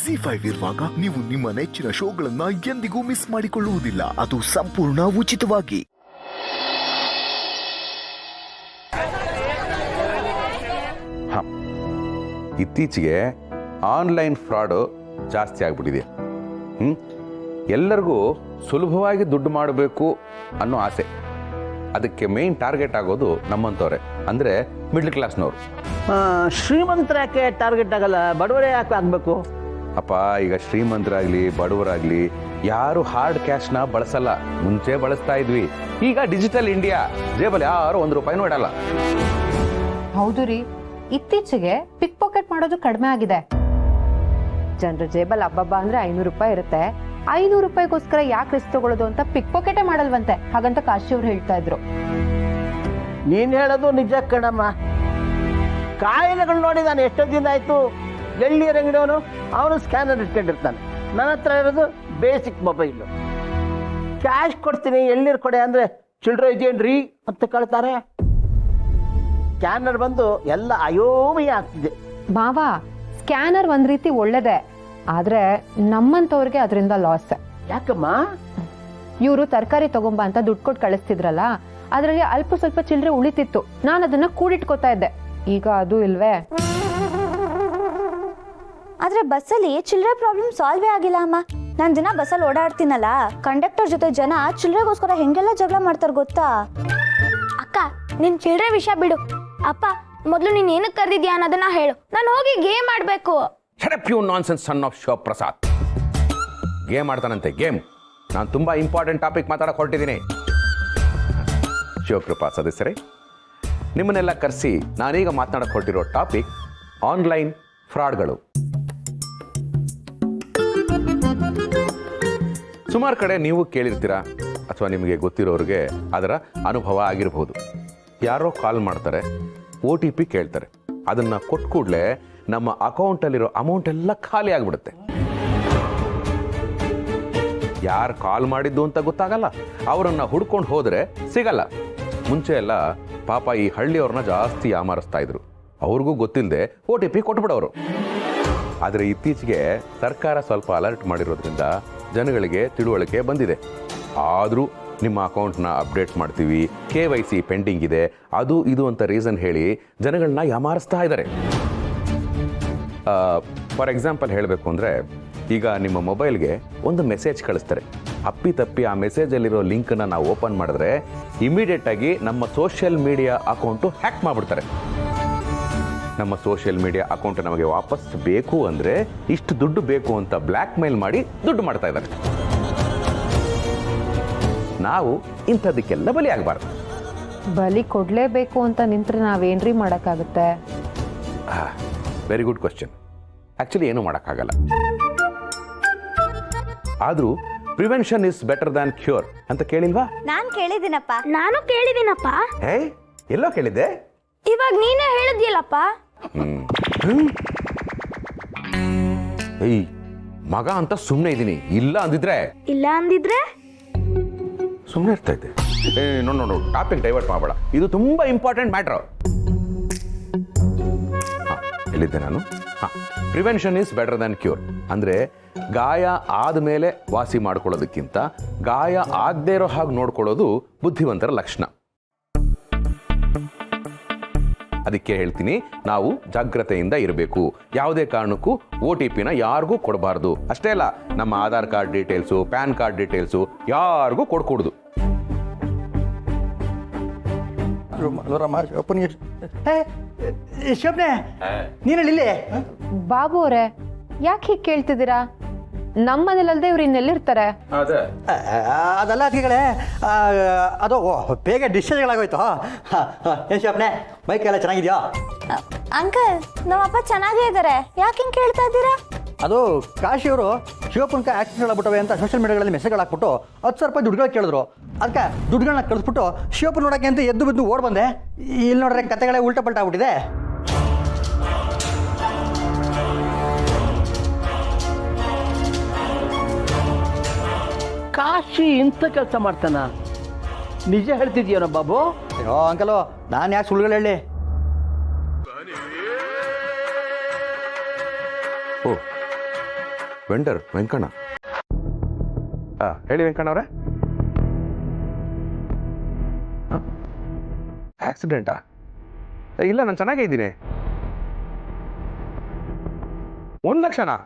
ZEE5 ಇರುವಾಗ ನೀವು ನಿಮ್ಮ ನೆಚ್ಚಿನ ಶೋಗಳನ್ನ ಎಂದಿಗೂ ಮಿಸ್ ಮಾಡಿಕೊಳ್ಳುವುದಿಲ್ಲ. ಅದು ಸಂಪೂರ್ಣ ಉಚಿತವಾಗಿ. ಇತ್ತೀಚೆಗೆ ಆನ್ಲೈನ್ ಫ್ರಾಡು ಜಾಸ್ತಿ ಆಗ್ಬಿಟ್ಟಿದೆ. ಎಲ್ಲರಿಗೂ ಸುಲಭವಾಗಿ ದುಡ್ಡು ಮಾಡಬೇಕು ಅನ್ನೋ ಆಸೆ. ಅದಕ್ಕೆ ಮೇನ್ ಟಾರ್ಗೆಟ್ ಆಗೋದು ನಮ್ಮಂಥವ್ರೆ, ಅಂದರೆ ಮಿಡ್ಲ್ ಕ್ಲಾಸ್ನವರು. ಶ್ರೀಮಂತರ ಯಾಕೆ ಟಾರ್ಗೆಟ್ ಆಗಲ್ಲ? ಬಡವರೇ ಯಾಕೆ ಆಗಬೇಕು? ಅಪ್ಪ, ಈಗ ಶ್ರೀಮಂತರಾಗಲಿ ಬಡವರಾಗಲಿ ಯಾರು ಹಾರ್ಡ್ ಕ್ಯಾಶ್ನ ಬಳಸಲ್ಲ. ಮುಂಚೆ ಬಳಸ್ತಾ ಇದ್ವಿ, ಈಗ ಡಿಜಿಟಲ್ ಇಂಡಿಯಾ. ಜೇಬಲ್ಲಿ ಯಾರು ₹1 ಇಡಲ್ಲ. ಹೌದು ರೀ, ಇತ್ತೀಚೆಗೆ ಪಿಕ್ ಪಾಕೆಟ್ ಮಾಡೋದು ಕಡಿಮೆ ಆಗಿದೆ. ಜನರ ಜೇಬಲ್ ಹಬ್ಬಬ್ಬ ಅಂದ್ರೆ ₹500 ಇರುತ್ತೆ. ₹500ಗೋಸ್ಕರ ಯಾಕೆ ರಿಸ್ಕ್ ತಗೊಳ್ಳೋದು ಅಂತ ಪಿಕ್ ಪಾಕೆಟೇ ಮಾಡಲ್ವಂತೆ. ಹಾಗಂತ ಕಾಶಿ ಅವ್ರು ಹೇಳ್ತಾ ಇದ್ರು. ನೀನ್ ಹೇಳೋದು ನಿಜ ಕಣಮ್ಮ. ಕಾಯಿಲೆಗಳು ನೋಡಿ ನಾನು ಎಷ್ಟೋ ದಿನ ಆಯ್ತು. ಎಳ್ನೀರ್ ಅಂಗಡಿಯವನು ಅವನು ಸ್ಕ್ಯಾನರ್ ಇಟ್ಕೊಂಡಿರ್ತಾನೆ. ನನ್ನ ಹತ್ರ ಇರೋದು ಬೇಸಿಕ್ ಮೊಬೈಲು. ಕ್ಯಾಶ್ ಕೊಡ್ತೀನಿ, ಎಳ್ನೀರು ಕೊಡೆ ಅಂದ್ರೆ ಚಿಲ್ಡ್ರ ಇದೆಯೇನ್ರಿ ಅಂತ ಕೇಳ್ತಾರೆ. ಸ್ಕ್ಯಾನರ್ ಬಂದು ಎಲ್ಲ ಅಯೋಮಯ ಆಗ್ತಿದೆ. ಮಾವ, ಸ್ಕ್ಯಾನರ್ ಒಂದ್ ರೀತಿ ಒಳ್ಳೇದೆ, ಆದ್ರೆ ನಮ್ಮಂತವ್ರಿಗೆ ಅದರಿಂದ ಲಾಸ್. ಯಾಕಮ್ಮ? ಇವರು ತರಕಾರಿ ತಗೊಂಬ ಅಂತ ದುಡ್ಡು ಕೊಟ್ಟು ಕಳಿಸ್ತಿದ್ರಲ್ಲ, ಅದ್ರಲ್ಲಿ ಅಲ್ಪ ಸ್ವಲ್ಪ ಚಿಲ್ಲರೆ ಉಳಿತಿತ್ತು. ನಾನು ಅದನ್ನ ಕೂಡಿಟ್ಕೋತಾ ಇದ್ದೆ. ಈಗ ಅದು ಇಲ್ವೇ? ಆದ್ರೆ ಬಸ್ಸಲ್ಲಿ ಚಿಲ್ಲರೆ ಪ್ರಾಬ್ಲಮ್ ಸಾಲ್ವೇ ಆಗಿಲ್ಲ ಅಮ್ಮ. ನಾನು ದಿನ ಬಸ್ಸಲ್ಲಿ ಓಡಾಡ್ತೀನಲ್ಲ, ಕಂಡಕ್ಟರ್ ಜೊತೆ ಜನ ಚಿಲ್ಲರೆಗೋಸ್ಕರ ಹೆಂಗೆಲ್ಲ ಜಗಳ ಮಾಡ್ತಾರೆ ಗೊತ್ತಾ? ಅಕ್ಕ, ನಿನ್ ಚಿಲ್ಲರೆ ವಿಷಯ ಬಿಡು. ಅಪ್ಪ, ಮೊದಲು ನೀನ್ ಏನಕ್ಕೆ ಕರೆದಿದ್ಯಾ ಅನ್ನೋದನ್ನ ಹೇಳು. ನಾನು ಹೋಗಿ ಗೇಮ್ ಆಡ್ಬೇಕು. Shut up you nonsense son of Shivaprasad. Game ಆಡ್ತಾನಂತೆ? ಗೇಮ್? ನಾನು ತುಂಬಾ ಇಂಪಾರ್ಟೆಂಟ್ ಟಾಪಿಕ್ ಮಾತಾಡಕ್ಕೆ ಹೊರಟಿದ್ದೀನಿ. ಶಿವಕೃಪಾ ಸದಸ್ಯರೇ, ನಿಮ್ಮನ್ನೆಲ್ಲ ಕರೆಸಿ ನಾನೀಗ ಮಾತನಾಡಕ್ಕೆ ಹೊರಟಿರೋ ಟಾಪಿಕ್ ಆನ್ಲೈನ್ ಫ್ರಾಡ್ಗಳು. ಸುಮಾರು ಕಡೆ ನೀವು ಕೇಳಿರ್ತೀರಾ, ಅಥವಾ ನಿಮಗೆ ಗೊತ್ತಿರೋರಿಗೆ ಅದರ ಅನುಭವ ಆಗಿರಬಹುದು. ಯಾರೋ ಕಾಲ್ ಮಾಡ್ತಾರೆ, OTP ಕೇಳ್ತಾರೆ. ಅದನ್ನು ಕೊಟ್ಟು ಕೂಡಲೇ ನಮ್ಮ ಅಕೌಂಟಲ್ಲಿರೋ ಅಮೌಂಟ್ ಎಲ್ಲ ಖಾಲಿ ಆಗಿಬಿಡುತ್ತೆ. ಯಾರು ಕಾಲ್ ಮಾಡಿದ್ದು ಅಂತ ಗೊತ್ತಾಗಲ್ಲ. ಅವರನ್ನು ಹುಡ್ಕೊಂಡು ಹೋದರೆ ಸಿಗಲ್ಲ. ಮುಂಚೆ ಎಲ್ಲ ಪಾಪ ಈ ಹಳ್ಳಿಯವ್ರನ್ನ ಜಾಸ್ತಿ ಯಾಮಾರಿಸ್ತಾ ಇದ್ರು. ಅವ್ರಿಗೂ ಗೊತ್ತಿಲ್ಲದೆ OTP ಕೊಟ್ಬಿಡೋರು. ಆದರೆ ಇತ್ತೀಚೆಗೆ ಸರ್ಕಾರ ಸ್ವಲ್ಪ ಅಲರ್ಟ್ ಮಾಡಿರೋದ್ರಿಂದ ಜನಗಳಿಗೆ ತಿಳುವಳಿಕೆ ಬಂದಿದೆ. ಆದರೂ ನಿಮ್ಮ ಅಕೌಂಟ್ನ ಅಪ್ಡೇಟ್ ಮಾಡ್ತೀವಿ, KYC ಪೆಂಡಿಂಗ್ ಇದೆ, ಅದು ಇದು ಅಂತ ರೀಸನ್ ಹೇಳಿ ಜನಗಳನ್ನ ಯಾಮಾರಿಸ್ತಾ ಇದ್ದಾರೆ. ಫಾರ್ ಎಕ್ಸಾಂಪಲ್ ಹೇಳಬೇಕು ಅಂದರೆ, ಈಗ ನಿಮ್ಮ ಮೊಬೈಲ್ಗೆ ಒಂದು ಮೆಸೇಜ್ ಕಳಿಸ್ತಾರೆ. ಅಪ್ಪಿತಪ್ಪಿ ಆ ಮೆಸೇಜಲ್ಲಿರೋ ಲಿಂಕನ್ನು ನಾವು ಓಪನ್ ಮಾಡಿದ್ರೆ ಇಮಿಡಿಯೇಟಾಗಿ ನಮ್ಮ ಸೋಷಿಯಲ್ ಮೀಡಿಯಾ ಅಕೌಂಟು ಹ್ಯಾಕ್ ಮಾಡಿಬಿಡ್ತಾರೆ. ನಮ್ಮ ಸೋಷಿಯಲ್ ಮೀಡಿಯಾ ಅಕೌಂಟ್ ನಮಗೆ ವಾಪಸ್ ಬೇಕು ಅಂದರೆ ಇಷ್ಟು ದುಡ್ಡು ಬೇಕು ಅಂತ ಬ್ಲ್ಯಾಕ್ ಮೇಲ್ ಮಾಡಿ ದುಡ್ಡು ಮಾಡ್ತಾ ಇದ್ದಾರೆ. ನಾವು ಇಂಥದಕ್ಕೆಲ್ಲ ಬಲಿ ಆಗಬಾರ್ದು. ಬಲಿ ಕೊಡ್ಲೇಬೇಕು ಅಂತ ನಿಂತ್ರೆ ನಾವೇನ್ರಿ ಮಾಡಕ್ಕಾಗುತ್ತೆ? Very good question. ಆಕ್ಚುಲಿ ಏನೂ ಮಾಡೋಕ್ಕಾಗಲ್ಲ. ಆದರೂ prevention is better than cure ಅಂತ ಕೇಳಿಲ್ವಾ? ನಾನು ಕೇಳಿದ್ದೀನಪ್ಪ. ನಾನು ಕೇಳಿದ್ದೀನಪ್ಪ. ಎಲ್ಲೋ ಕೇಳಿದ್ದೆ? ಇವಾಗ ನೀನೇ ಹೇಳಿದ್ಯಲ್ಲಪ್ಪ. ಏಯ್ ಮಗ ಅಂತ ಸುಮ್ಮನೆ ಇದ್ದೀನಿ. ಇಲ್ಲ ಅಂದಿದ್ರೆ ಸುಮ್ಮನೆ ಇರ್ತಾ ಇದ್ದೆ. ನೋಡು, ಟಾಪಿಕ್ ಡೈವರ್ಟ್ ಮಾಡಬೇಡ. ಇದು ತುಂಬಾ ಇಂಪಾರ್ಟೆಂಟ್ ಮ್ಯಾಟ್ರ್. ಹೇಳಿದ್ದೆ ನಾನು. Prevention is better than cure ಅಂದರೆ ಗಾಯ ಆದಮೇಲೆ ವಾಸಿ ಮಾಡ್ಕೊಳ್ಳೋದಕ್ಕಿಂತ ಗಾಯ ಆಗದೇ ಇರೋ ಹಾಗೆ ನೋಡ್ಕೊಳ್ಳೋದು ಬುದ್ಧಿವಂತರ ಲಕ್ಷಣ. ಅದಕ್ಕೆ ಹೇಳ್ತೀನಿ, ನಾವು ಜಾಗ್ರತೆಯಿಂದ ಇರಬೇಕು. ಯಾವುದೇ ಕಾರಣಕ್ಕೂ OTPನ ಯಾರಿಗೂ ಕೊಡಬಾರ್ದು. ಅಷ್ಟೇ ಅಲ್ಲ, ನಮ್ಮ Aadhaar card details, PAN card details ಯಾರಿಗೂ ಕೊಡ್ಕೂಡ್ದು. ಶೋಭನೆ, ನೀನಲ್ಲಿ ಬಾಬು ಅವರೇ, ಯಾಕೆ ಹೀಗೆ ಕೇಳ್ತಿದ್ದೀರಾ? ನಮ್ಮನೇಲಲ್ದೆ ಇವ್ರು ಇನ್ನೆಲ್ಲಿರ್ತಾರೆ? ಅದೆಲ್ಲ ಅತಿಗಳೇ, ಅದು ಬೇಗ ಡಿಸ್ಚಾರ್ಜ್ಗಳಾಗೋಯ್ತು. ಏನು ಶೋಭನೆ, ಬೈಕೆಲ್ಲ ಚೆನ್ನಾಗಿದೆಯಾ? ಅಂಕಲ್, ನಮ್ಮಪ್ಪ ಚೆನ್ನಾಗೇ ಇದ್ದಾರೆ. ಯಾಕೆ ಹಿಂಗೆ ಕೇಳ್ತಾ ಇದ್ದೀರಾ? ಅದು ಕಾಶಿಯವರು ಶಿವಪ್ಪನ ಆಕ್ಸಿಡೆಂಟ್ ಆಗ್ಬಿಟ್ಟವೆ ಅಂತ ಸೋಷಿಯಲ್ ಮೀಡಿಯಾಗಳಲ್ಲಿ ಮೆಸೇಜ್ಗಳು ಹಾಕ್ಬಿಟ್ಟು ₹10,000 ದುಡ್ಡುಗಳು ಕೇಳಿದ್ರು. ಅದಕ್ಕೆ ದುಡ್ಡುಗಳನ್ನ ಕಳಿಸ್ಬಿಟ್ಟು ಶಿವಪ್ಪನ ನೋಡೋಕ್ಕೆ ಅಂತ ಎದ್ದು ಬಿದ್ದು ಓಡ್ ಬಂದೆ. ಇಲ್ಲಿ ನೋಡ್ರೆ ಕತೆಗಳೇ ಉಲ್ಟಾ ಪಲ್ಟಾ ಆಗ್ಬಿಟ್ಟಿದೆ. ಕಾಶಿ ಇಂಥ ಕೆಲಸ ಮಾಡ್ತಾನ? ನಿಜ ಹೇಳ್ತಿದ್ಯಾನೋ ಬಾಬು? ಅಯ್ಯೋ ಅಂಕಲು, ನಾನು ಯಾಕೆ ಸುಳ್ಳುಗಳು ಹೇಳಿ? ಓ, 10,000 ರೂಪಾಯಿ ದುಡ್ಡು ಕಳಿಸ್ಬಿಟ್ಟು ಶಿವಪ್ಪನ ವೆಂಡರ್ ವೆಂಕಣ್ಣ. ಹೇಳಿ ವೆಂಕಣ್ಣ ಅವರೇ. ಆಕ್ಸಿಡೆಂಟಾ? ಇಲ್ಲ, ನಾನು ಚೆನ್ನಾಗೇ ಇದ್ದೀನಿ. 1 ಲಕ್ಷನಾ?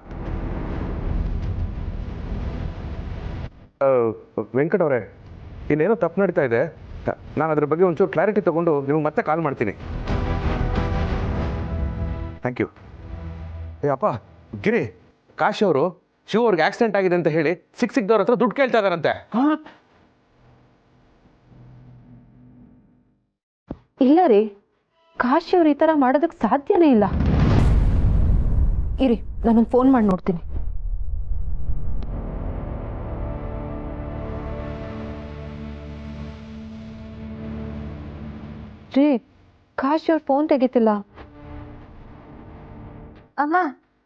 ವೆಂಕಟ್ ಅವರೇ, ಇನ್ನೇನೋ ತಪ್ಪು ನಡೀತಾ ಇದೆ. ನಾನು ಅದ್ರ ಬಗ್ಗೆ ಒಂಚೂರು ಕ್ಲಾರಿಟಿ ತೊಗೊಂಡು ನಿಮಗೆ ಮತ್ತೆ ಕಾಲ್ ಮಾಡ್ತೀನಿ. Thank you. ಅಪ್ಪ ಗಿರಿ, ಕಾಶಿ ಅವರು ಶಿವ ಅವ್ರಿಗೆ ಆಕ್ಸಿಡೆಂಟ್ ಆಗಿದೆ ಅಂತ ಹೇಳಿ ಸಿಕ್ದವ್ರ ಹತ್ರ ದುಡ್ಡು ಕೇಳ್ತಾ ಇದಾರಂತೆ. ಇಲ್ಲ ರೀ, ಕಾಶಿ ಅವ್ರು ಈ ಥರ ಮಾಡೋದಕ್ಕೆ ಸಾಧ್ಯನೇ ಇಲ್ಲ. ಇರಿ, ನಾನೊಂದು ಫೋನ್ ಮಾಡಿ ನೋಡ್ತೀನಿ. ರೀ, ಕಾಶಿ ಅವ್ರ ಫೋನ್ ತೆಗಿತಿಲ್ಲ. ಅಮ್ಮ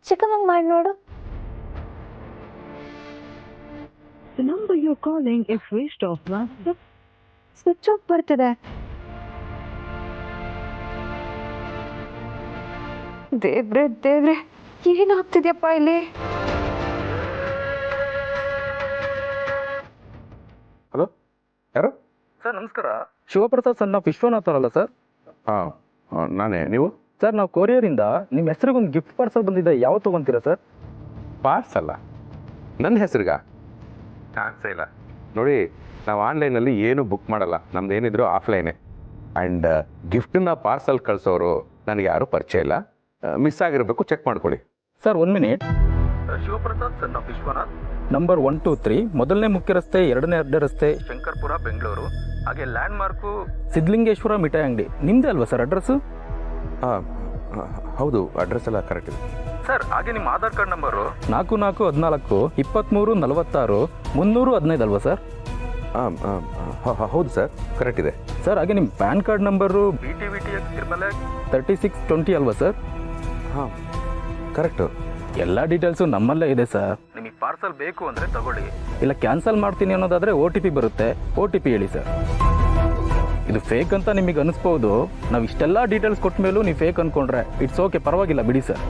ಚಿಕ್ಕಮ್ಮಂಗೆ ಮಾಡಿ ನೋಡು. ಸ್ವಿಚ್ ಆಫ್ ಬರ್ತಿದೆ. ದೇವ್ರೆ ದೇವ್ರೆ, ಏನಾಗ್ತಿದ್ಯಪ್ಪ ಇಲ್ಲಿ? ಹಲೋ, ಯಾರು? ಸರ್ ನಮಸ್ಕಾರ, ಶಿವಪ್ರಸಾದ್ ಸಣ್ಣ ವಿಶ್ವನಾಥ್ ಅವರಲ್ಲ ಸರ್? ಹಾಂ, ನಾನೇ. ನೀವು? ಸರ್ ನಾವು ಕೊರಿಯರಿಂದ ನಿಮ್ಮ ಹೆಸರಿಗೊಂದು ಗಿಫ್ಟ್ ಪಾರ್ಸಲ್ ಬಂದಿದೆ, ಯಾವ ತೊಗೊತೀರಾ ಸರ್? ಪಾರ್ಸಲ್ಲ ನನ್ನ ಹೆಸರಿಗ? ಚಾನ್ಸೇ ಇಲ್ಲ ನೋಡಿ. ನಾವು ಆನ್ಲೈನಲ್ಲಿ ಏನು ಬುಕ್ ಮಾಡಲ್ಲ, ನಮ್ದು ಏನಿದ್ರು ಆಫ್ಲೈನೇ. ಆ್ಯಂಡ್ ಗಿಫ್ಟನ್ನ ಪಾರ್ಸಲ್ ಕಳಿಸೋರು ನನಗೆ ಯಾರೂ ಪರಿಚಯ ಇಲ್ಲ. ಮಿಸ್ ಆಗಿರಬೇಕು, ಚೆಕ್ ಮಾಡ್ಕೊಳ್ಳಿ. Sir 1 minute. ಶಿವಪ್ರಸಾದ್ ಸಣ್ಣ ವಿಶ್ವನಾಥ್, ನಂಬರ್ 123, ಮೊದಲನೇ ಮುಖ್ಯ ರಸ್ತೆ, 2ನೇ ಅಡ್ಡ ರಸ್ತೆ, ಶಂಕರ್ಪುರ, ಬೆಂಗಳೂರು. ಹಾಗೆ ಲ್ಯಾಂಡ್ ಮಾರ್ಕು ಸಿದ್ಧಲಿಂಗೇಶ್ವರ ಮಿಠಾಯಿ ಅಂಗಡಿ. ನಿಮ್ಮದೇ ಅಲ್ವಾ ಸರ್ ಅಡ್ರೆಸ್ಸು? ಹೌದು, ಅಡ್ರೆಸ್ ಎಲ್ಲ ಕರೆಕ್ಟ್ ಇದೆ ಸರ್. ಹಾಗೆ ನಿಮ್ಮ ಆಧಾರ್ ಕಾರ್ಡ್ ನಂಬರು 4414 23 46 315 ಅಲ್ವಾ ಸರ್? ಹೌದು ಸರ್, ಕರೆಕ್ಟ್ ಇದೆ ಸರ್. ಹಾಗೆ ನಿಮ್ಮ ಪ್ಯಾನ್ ಕಾರ್ಡ್ ನಂಬರು BTVTX 3620 ಅಲ್ವಾ ಸರ್? ಹಾಂ, ಕರೆಕ್ಟು. ಎಲ್ಲ ಡೀಟೇಲ್ಸು ನಮ್ಮಲ್ಲೇ ಇದೆ ಸರ್. ನಿಮಗೆ ಪಾರ್ಸಲ್ ಬೇಕು ಅಂದರೆ ತಗೊಳ್ಳಿ, ಇಲ್ಲ ಕ್ಯಾನ್ಸಲ್ ಮಾಡ್ತೀನಿ ಅನ್ನೋದಾದರೆ OTP ಬರುತ್ತೆ, OTP ಹೇಳಿ ಸರ್. ಇದು ಫೇಕ್ ಅಂತ ನಿಮಗೆ ಅನಿಸ್ಬೋದು. ನಾವು ಇಷ್ಟೆಲ್ಲ ಡೀಟೇಲ್ಸ್ ಕೊಟ್ಟ ಮೇಲೂ ನೀವು ಫೇಕ್ ಅಂದ್ಕೊಂಡ್ರೆ ಇಟ್ಸ್ ಓಕೆ, ಪರವಾಗಿಲ್ಲ ಬಿಡಿ ಸರ್.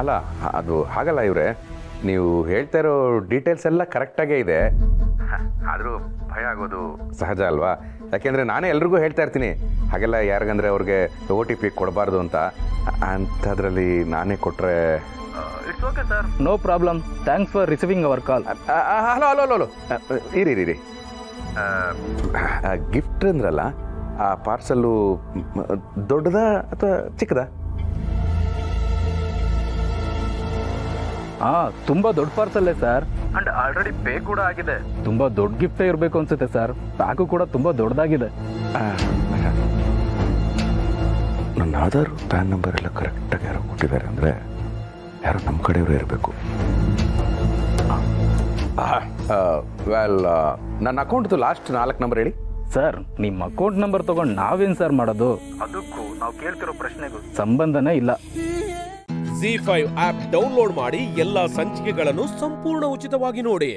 ಅಲ್ಲ, ಅದು ಹಾಗಲ್ಲ ಇವರೇ. ನೀವು ಹೇಳ್ತಾ ಇರೋ ಡೀಟೇಲ್ಸ್ ಎಲ್ಲ ಕರೆಕ್ಟಾಗೇ ಇದೆ. ಆದರೂ ಭಯ ಆಗೋದು ಸಹಜ ಅಲ್ವಾ? ಯಾಕೆಂದರೆ ನಾನೇ ಎಲ್ರಿಗೂ ಹೇಳ್ತಾ ಇರ್ತೀನಿ ಹಾಗೆಲ್ಲ ಯಾರಿಗಂದರೆ ಅವ್ರಿಗೆ OTP ಕೊಡಬಾರ್ದು ಅಂತ. ಅಂಥದ್ರಲ್ಲಿ ನಾನೇ ಕೊಟ್ಟರೆ it's okay sir, no problem. Thanks for receiving our call. Hello hello hello ಇರಿ. ಗಿಫ್ಟ್ ಅಂದ್ರಲ್ಲ, ಆ ಪಾರ್ಸಲ್ಲು ದೊಡ್ಡದಾ ಅಥವಾ ಚಿಕ್ಕದಾ? ತುಂಬ ದೊಡ್ಡ ಪಾರ್ಸಲ್ಲೇ ಸರ್. ಅಂಡ್ ಆಲ್ರೆಡಿ ಪೇ ಕೂಡ ಆಗಿದೆ. ತುಂಬ ದೊಡ್ಡ ಗಿಫ್ಟೇ ಇರಬೇಕು ಅನ್ಸುತ್ತೆ ಸರ್. ಪ್ಯಾಕು ಕೂಡ ತುಂಬ ದೊಡ್ಡದಾಗಿದೆ. ನನ್ನ ಆಧಾರ್ ಪ್ಯಾನ್ ನಂಬರ್ ಎಲ್ಲ ಕರೆಕ್ಟಾಗಿ ಯಾರೋ ಕೊಟ್ಟಿದ್ದಾರೆ ಅಂದರೆ ಯಾರೋ ನಮ್ಮ ಕಡೆಯವರು ಇರಬೇಕು. ವೆಲ್, ನನ್ನ ಅಕೌಂಟ್ದು ಲಾಸ್ಟ್ 4 ನಂಬರ್ ಹೇಳಿ ಸರ್. ನಿಮ್ಮ ಅಕೌಂಟ್ ನಂಬರ್ ತಗೊಂಡು ನಾವೇನು ಸರ್ ಮಾಡೋದು? ಅದಕ್ಕೂ ನಾವು ಕೇಳ್ತಿರೋ ಪ್ರಶ್ನೆಗೂ ಸಂಬಂಧನೇ ಇಲ್ಲ. ZEE5 ಆಪ್ ಡೌನ್ಲೋಡ್ ಮಾಡಿ ಎಲ್ಲಾ ಸಂಚಿಕೆಗಳನ್ನು ಸಂಪೂರ್ಣ ಉಚಿತವಾಗಿ ನೋಡಿ.